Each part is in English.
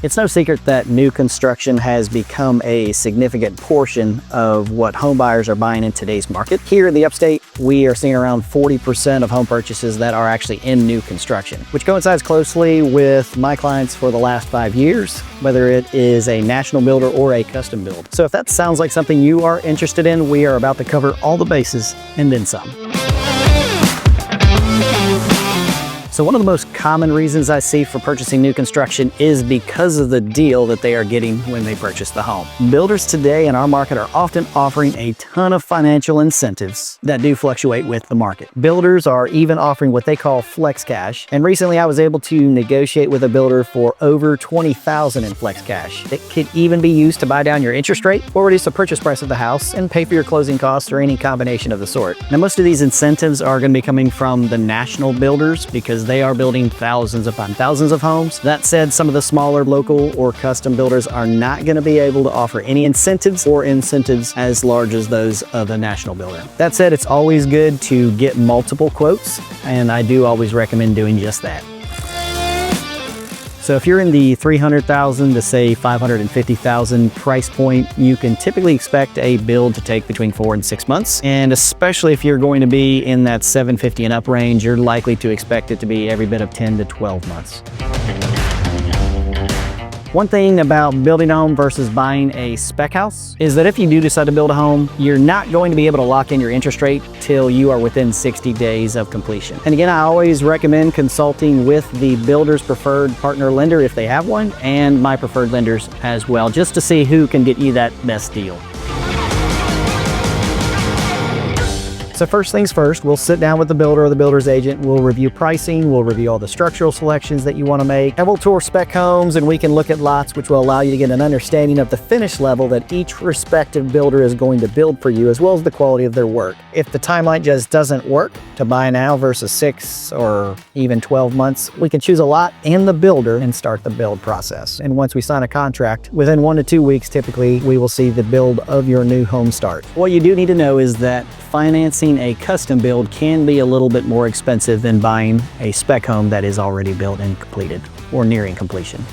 It's no secret that new construction has become a significant portion of what home buyers are buying in today's market. Here in the Upstate, we are seeing around 40% of home purchases that are actually in new construction, which coincides closely with my clients for the last 5 years, whether it is a national builder or a custom build. So if that sounds like something you are interested in, we are about to cover all the bases and then some. So one of the most common reasons I see for purchasing new construction is because of the deal that they are getting when they purchase the home. Builders today in our market are often offering a ton of financial incentives that do fluctuate with the market. Builders are even offering what they call flex cash. And recently I was able to negotiate with a builder for over $20,000 in flex cash. It could even be used to buy down your interest rate or reduce the purchase price of the house and pay for your closing costs or any combination of the sort. Now, most of these incentives are going to be coming from the national builders because they are building thousands upon thousands of homes. That said, some of the smaller local or custom builders are not going to be able to offer any incentives as large as those of a national builder. That said, it's always good to get multiple quotes, and I do always recommend doing just that. So if you're in the $300,000 to say $550,000 price point, you can typically expect a build to take between 4 and 6 months. And especially if you're going to be in that $750,000 and up range, you're likely to expect it to be every bit of 10 to 12 months. One thing about building a home versus buying a spec house is that if you do decide to build a home, you're not going to be able to lock in your interest rate till you are within 60 days of completion. And again, I always recommend consulting with the builder's preferred partner lender if they have one, and my preferred lenders as well, just to see who can get you that best deal. So first things first, we'll sit down with the builder or the builder's agent. We'll review pricing, we'll review all the structural selections that you want to make, and we'll tour spec homes, and we can look at lots, which will allow you to get an understanding of the finish level that each respective builder is going to build for you, as well as the quality of their work. If the timeline just doesn't work to buy now versus 6 or even 12 months, we can choose a lot and the builder and start the build process. And once we sign a contract, within 1 to 2 weeks, typically, we will see the build of your new home start. What you do need to know is that financing a custom build can be a little bit more expensive than buying a spec home that is already built and completed or nearing completion.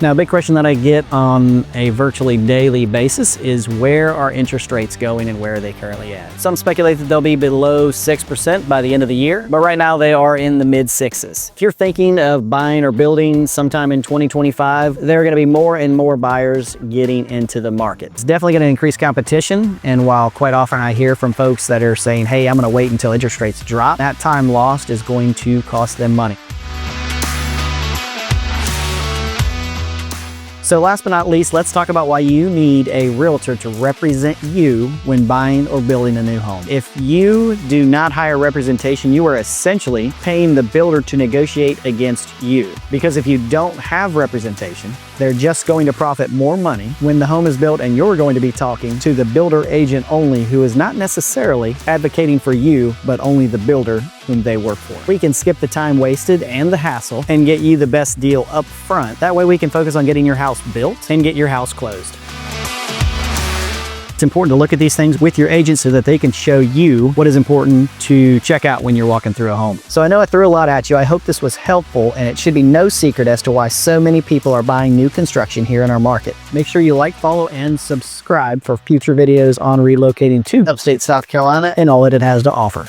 Now, a big question that I get on a virtually daily basis is where are interest rates going and where are they currently at? Some speculate that they'll be below 6% by the end of the year, but right now they are in the mid 6s. If you're thinking of buying or building sometime in 2025, there are going to be more and more buyers getting into the market. It's definitely going to increase competition, and while quite often I hear from folks that are saying, hey, I'm going to wait until interest rates drop, that time lost is going to cost them money. So last but not least, let's talk about why you need a realtor to represent you when buying or building a new home. If you do not hire representation, you are essentially paying the builder to negotiate against you. Because if you don't have representation, they're just going to profit more money when the home is built, and you're going to be talking to the builder agent only, who is not necessarily advocating for you, but only the builder whom they work for. We can skip the time wasted and the hassle and get you the best deal up front. That way we can focus on getting your house built and get your house closed. It's important to look at these things with your agent so that they can show you what is important to check out when you're walking through a home. So I know I threw a lot at you. I hope this was helpful, and it should be no secret as to why so many people are buying new construction here in our market. Make sure you like, follow, and subscribe for future videos on relocating to upstate South Carolina and all that it has to offer.